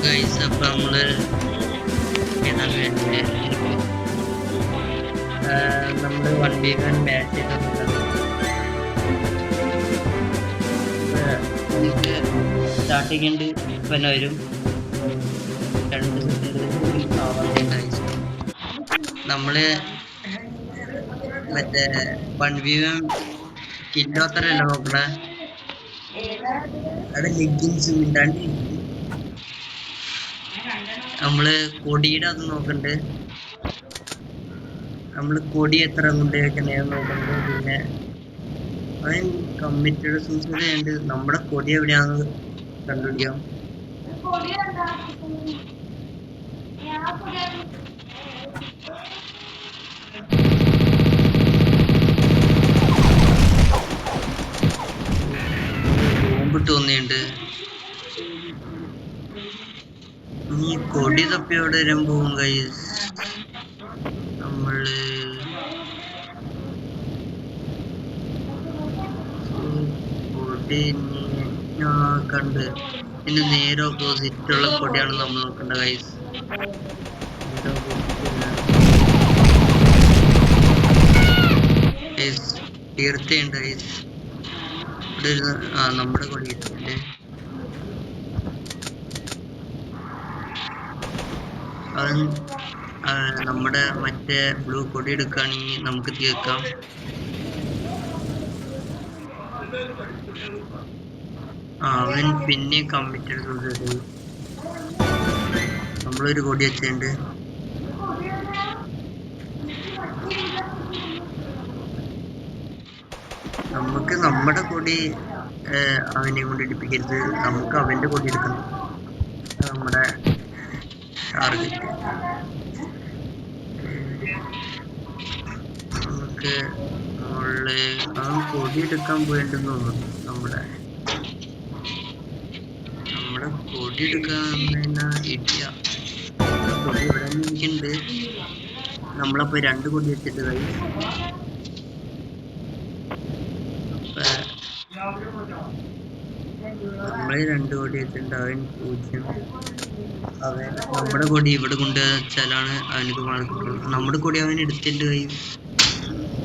Guys അപ്പം നമ്മള് 1v1 match ചെയ്തിട്ടുണ്ട്. നമുക്ക് സ്റ്റാർട്ടിങ് ഉണ്ട് പിന്നെ വരും 2 സെക്കൻഡ് ആവാൻ ഗൈസ്. നമ്മള് മറ്റേ 1v1 കില്ലോത്തരല്ല നോക്കണേ, അവിടെ ലെഗിൻസ് മിണ്ടാണ്ട് നമ്മള് കൊടിയുടെ അത് നോക്കണ്ട്. നമ്മള് കൊടി എത്ര കൊണ്ട് വെക്കണേ നോക്കണ്ട്. പിന്നെ അവൻ കമ്മിറ്റഡ് സൂസൈഡ് ഉണ്ട്. നമ്മുടെ കൊടി എവിടെയാണെന്ന് കണ്ടുപിടിക്കാം. ബോംബിട്ട് തോന്നിയുണ്ട്. ഈ കൊടി തപ്പി എവിടെ വരാൻ പോകും ഗൈസ്. നമ്മള് കൊടി കണ്ട് ഇതിന് നേരെ ഓപ്പോസിറ്റ് ഉള്ള കൊടിയാണ് നമ്മൾ നോക്കേണ്ട ഗൈസ്. തീർച്ചയുണ്ട് ഗൈസ്. ഇവിടെ നമ്മുടെ കൊടി ഇട്ടിട്ടുണ്ട്. അവൻ നമ്മുടെ മറ്റേ ബ്ലൂ കൊടി എടുക്കുകയാണെങ്കിൽ നമുക്ക് തീർക്കാം. അവൻ പിന്നെ കമ്മിറ്റഡ് സൂസൈഡ്. നമ്മളൊരു കൊടി വെച്ചിട്ടുണ്ട്. നമുക്ക് നമ്മുടെ കൊടി അവനെ കൊണ്ട് ഇടിപ്പിക്കരുത്. നമുക്ക് അവന്റെ കൊടി എടുക്കണം. നമ്മുടെ ടാർഗറ്റ് നമുക്ക് അവൻ കൊടി എടുക്കാൻ പോയിട്ടുണ്ടെന്ന് തോന്നുന്നു. നമ്മുടെ കൊടി എടുക്കാൻ ഇടിയ കൊടി ഇവിടെ എനിക്കുണ്ട്. നമ്മളപ്പോ 2 കൊടി വെച്ചിട്ട് നമ്മള് 2 കൊടി വെച്ചിട്ടുണ്ട്. അവൻ 0. അവൻ നമ്മുടെ കൊടി ഇവിടെ കൊണ്ട് വെച്ചാലാണ് അവനക്ക് മാർക്ക് കിട്ടുള്ളൂ. നമ്മുടെ കൊടി അവൻ എടുത്തിട്ട്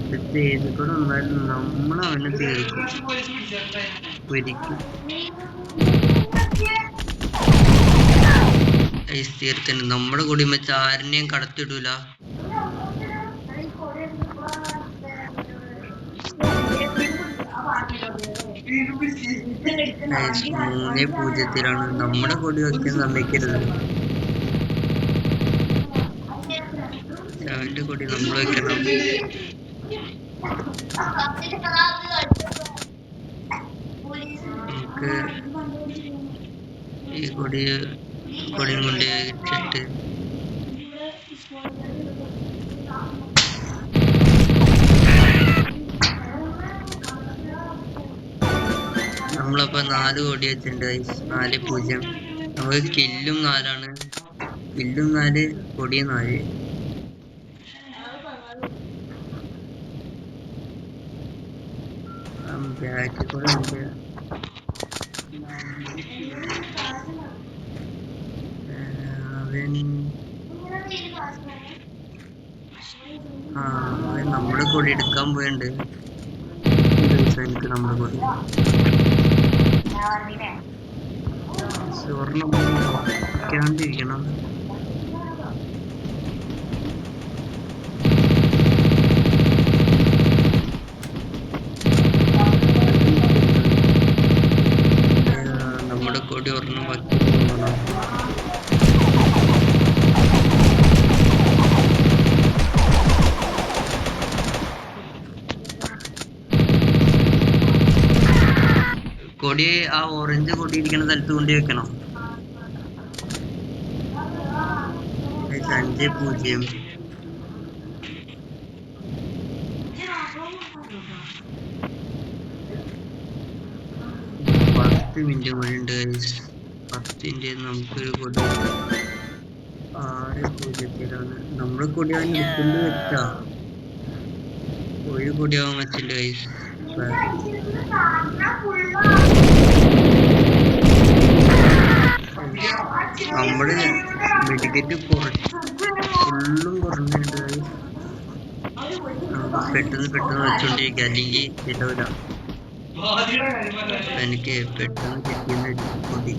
എടുത്ത് ചെയ്തിക്കൂടെ വന്നാലും നമ്മൾ അവനെ തീർക്കും ഒരിക്കും. തീർത്തുണ്ട്. നമ്മുടെ കൊടി വെച്ച് ആരിനെയും കടത്തിടൂല. 3-0 നമ്മുടെ കൊടി വെക്കാൻ സമ്മതിക്കരുത്. അവന്റെ കൊടി നമ്മൾ വെക്കണം. നമുക്ക് ഈ കൊടിയും കൊണ്ട് ഇട്ടിട്ട് നമ്മളപ്പോ 4 കൊടി വെച്ചിട്ടുണ്ട്. 4-0. നമുക്ക് കില്ലും 4ആണ്. കില്ലും 4, കൊടിയും 4. ബാക്കിൽ കൂടെ ഉണ്ട്. അവൻ നമ്മുടെ കൊടി എടുക്കാൻ പോയിണ്ട്. എനിക്ക് നമ്മുടെ കൊടി സ്വർണ്ണം വയ്ക്കാണ്ടിരിക്കണം. നമ്മുടെ കൊടി ഒരെണ്ണം വയ്ക്കണം. കൊടി ആ ഓറഞ്ച് കൊടി ഇരിക്കുന്ന സ്ഥലത്ത് കൊണ്ട് വെക്കണം. 5-0. 10 മിനിറ്റ് കൂടി ഉണ്ട്. 10 മിനിറ്റ് നമുക്കൊരു കൊടി 6-0 നമ്മുടെ കൊടി അവൻ എടുക്കുന്നത് വെച്ചാ ഒരു കൊടി ആവാൻ വെച്ചില്ല ഗൈസ്. നമ്മള് മെഡിക്കറ്റ് ഫുള്ളും കുറഞ്ഞിട്ട് നമുക്ക് പെട്ടെന്ന് വെച്ചോണ്ടിരിക്കുക, അല്ലെങ്കിൽ ശരിയാവില്ല. എനിക്ക് പെട്ടെന്ന് കിട്ടിയെന്ന് പൊടി.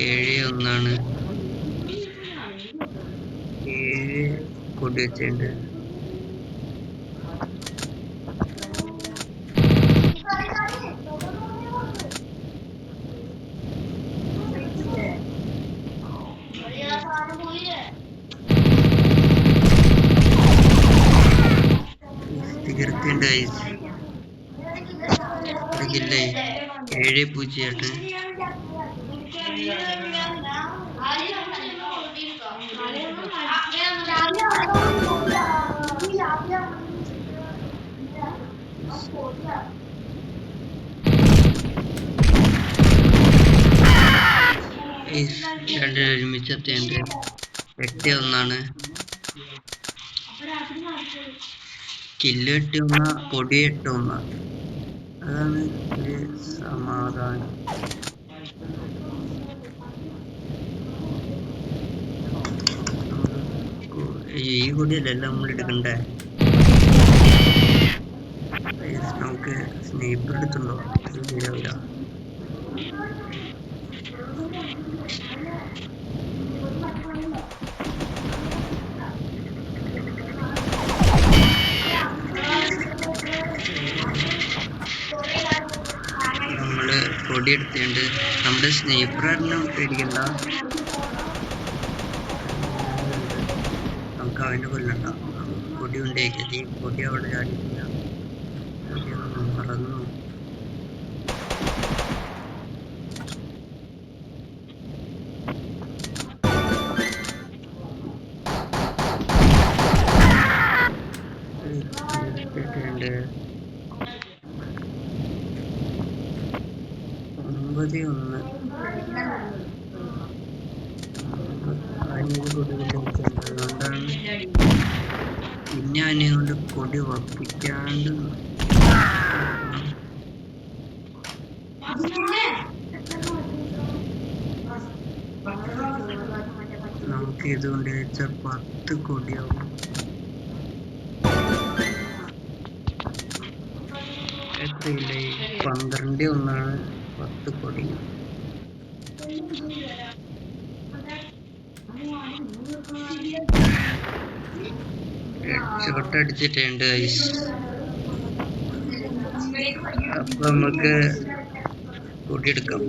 ഏഴ് ഒന്നാണ്, 7 കൊടി വെച്ചിട്ടുണ്ട്. തീർത്തിണ്ട് ഇല്ലേ 7-0. രണ്ടുപേരും ഒരുമിച്ച് എത്തിയുണ്ട്. 8-1. കില്ല് 8-1, പൊടി 8-1. അതാണ് ഒരു സമാധാനം. ഈ കൊടിയല്ല നമ്മൾ എടുക്കണ്ടേ. നമുക്ക് സ്നൈപ്പർ എടുത്തുണ്ടോ? ശരിയാവില്ല. നമ്മള് കൊടി എടുത്തിട്ടുണ്ട്. നമ്മുടെ സ്നൈപ്പർ ആയിരുന്നു, പേടിക്കണ്ട. നമുക്ക് അവനെ കൊല്ലണ്ട. കൊടി കൊണ്ടേക്കല്ലേ, കൊടി അവിടെ ചാടിയിട്ടില്ല. മറന്നു. ണ്ട് 9-1. അതുകൊണ്ടാണ് പിന്നെ അതിനെ കൊണ്ട് കൊടി ഉറപ്പിക്കാണ്ട് നമുക്ക് ഇതുകൊണ്ട് വെച്ചാൽ 10 കൊടിയാവും. എത്രയില്ലേ? 12-1, 10 കൊടി. ഷോട്ട് അടിച്ചിട്ടുണ്ട്. അപ്പൊ നമുക്ക് കൊടിയെടുക്കാം.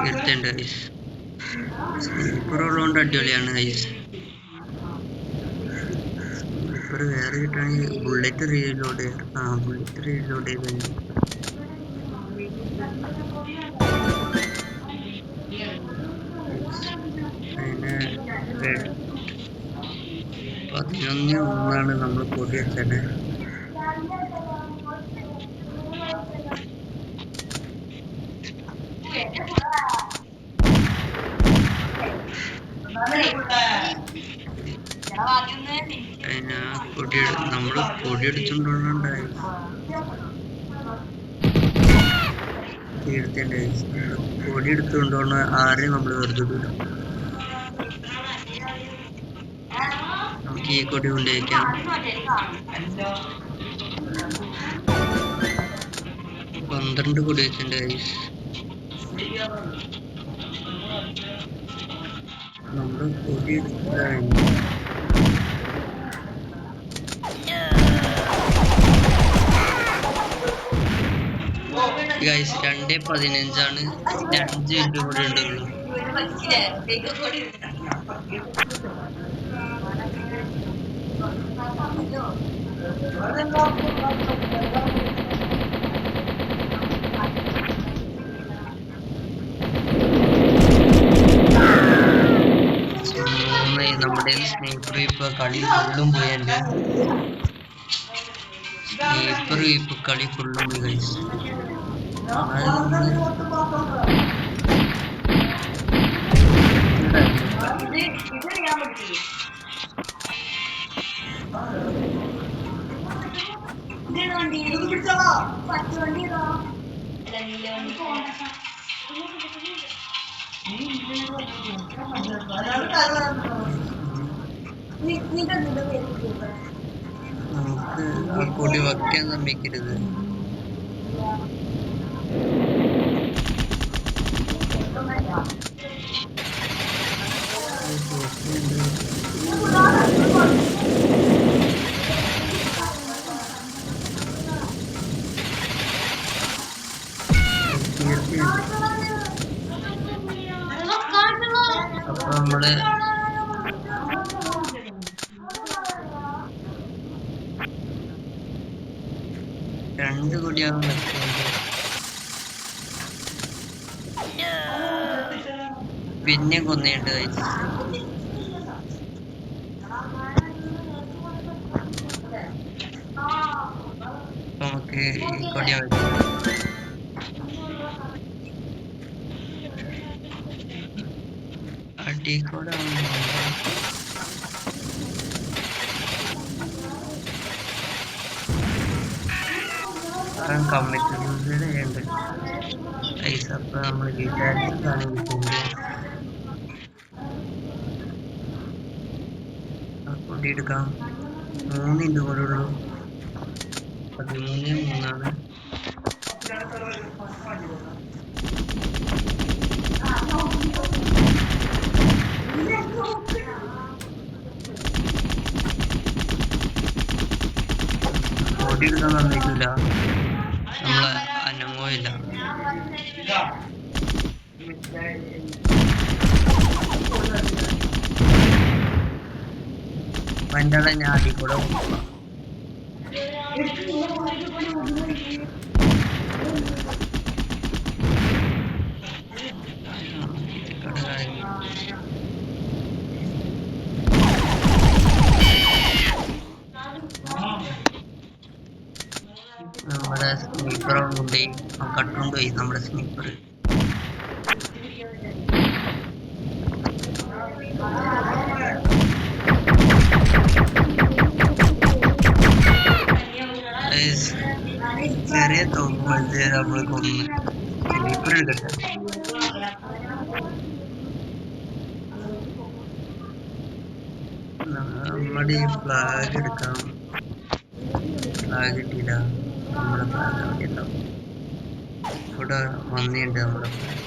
എടുത്തുണ്ട് ഐസ്. സ്നൈപ്പർ ഉള്ളതുകൊണ്ട് അടിപൊളിയാണ് ഐസ്. സ്നൈപ്പർ വേറെ കിട്ടുകയാണെങ്കിൽ ബുള്ളറ്റ് റീലോഡ് ചെയ്ത് പിന്നെ 11-1 നമ്മൾ കൊടി വെച്ചത്. അതിന് നമ്മള് കൊടി എടുത്തുകൊണ്ടുണ്ടായി കൊടി എടുത്തുകൊണ്ടുപോകണ ആരെയും നമ്മൾ വെറുതെ വിടും. നമുക്ക് ഈ കൊടി കൊണ്ടുവയ്ക്കാം. 12 കൊടി വെച്ചിട്ടുണ്ട് ഗൈസ്. നമ്മുടെ കൊടി എടുത്താൽ ഗൈസ് 2:15 5 മിനിറ്റ് കൂടെ ഉണ്ടുള്ളൂ. നമ്മുടെ സ്നൈപ്പർ ഇപ്പൊ കളി ഫുള്ളും പോയുണ്ട്. സ്നൈപ്പർ ഇപ്പൊ കളി ഫുള്ളും പോയി കഴിച്ചു. എന്നാലും നമ്മള് നമുക്ക് ആ കൊടി വയ്ക്കാൻ സമ്മതിക്കരുത്. അപ്പൊ നമ്മള് രണ്ട് കൊടിയാണ് വെക്കുന്നത്. പിന്നെ കൊന്നേണ്ട നമുക്ക് ഈ കൊടിയ അടിക്കൂടെ കമ്മിറ്റ് യൂസേഡ് ചെയ്യണ്ട് പൈസ. അപ്പൊ നമ്മൾ വിചാരിച്ചതാണ് കൊടി എടുക്കാം. 3 ഇൻറ്റു കൂടെ ഉള്ളൂ. 13-3 കൊടി എടുക്കാൻ സമ്മതിക്കില്ല. നമ്മളെ അനങ്ങോയില്ല. പണ്ടാളെ ഞാൻ അടി കൂടെ നമ്മുടെ സ്നീപ്പർ കൊണ്ടുപോയി കട്ടുകൊണ്ടുപോയി നമ്മുടെ സ്നീപ്പർ. ചെറിയ തോക്കുമ്പോഴത്തെ നമ്മൾ കൊന്ന് സ്നീപ്പർ എടുക്കട്ടെ. നമ്മുടെ ഈ ഫ്ലാഗ് എടുക്കാം. ഫ്ലാഗ് കിട്ടിയില്ല. നമ്മുടെ ഫ്ലാഗ് അവിടെ ഉണ്ടാവും. ഇവിടെ വന്നിട്ടുണ്ട് നമ്മുടെ ഫ്ലാഗ്.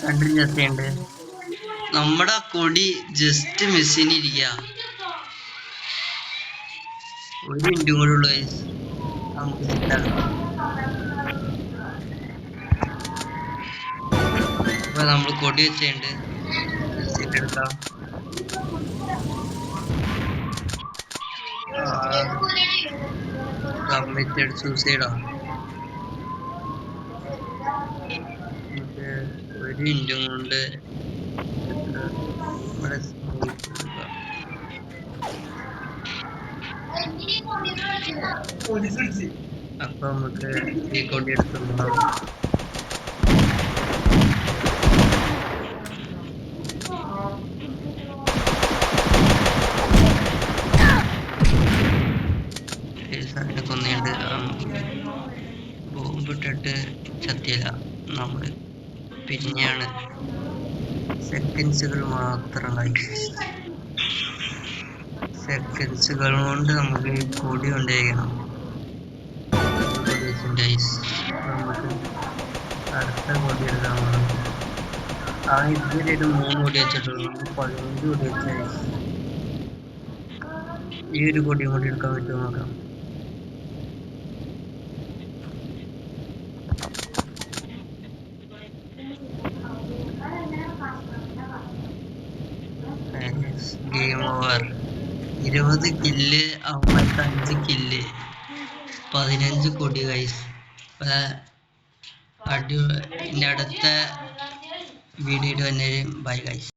കണ്ടിട്ടുണ്ട്. നമ്മുടെ കൊടി ജസ്റ്റ് മിസ്സിനിരിക്കുക. 1 മിനിറ്റും കൂടെ ഉള്ളു. നമുക്ക് അപ്പൊ നമ്മൾ കൊടി വെച്ചുണ്ട് എടുക്കാം. കമ്മിറ്റഡ് സൂസൈഡോ? 1 മിനിറ്റും കൊണ്ട് നമ്മുടെ അപ്പൊ നമുക്ക് ഈ കൊടി എടുത്തുണ്ടാവും. കൊന്നിട്ട് ബോംബിട്ടിട്ട് ചത്തിയില്ല. നമ്മള് പിന്നെയാണ് സെക്കൻഡ്സുകൾ മാത്രമായി. സെക്കൻഡ്സുകൾ കൊണ്ട് നമുക്ക് കൊടി കൊണ്ടുപോകണം. നമുക്ക് അടുത്ത കൊടി എടുക്കാൻ ഇതുവരെയായിട്ട് 3 കൊടി വെച്ചിട്ടുള്ളൂ. നമ്മൾ 15 കൊടി വെച്ച ഈ ഒരു കൊടിയും കൂടി എടുക്കാൻ പറ്റുമോ നോക്കാം. Game over. 20 കില്ല്, 55 കില്ല്, 15 കൊടി ഗൈസ്. അടിപൊളി. അടുത്ത വീഡിയോ തന്നെ. Bye guys.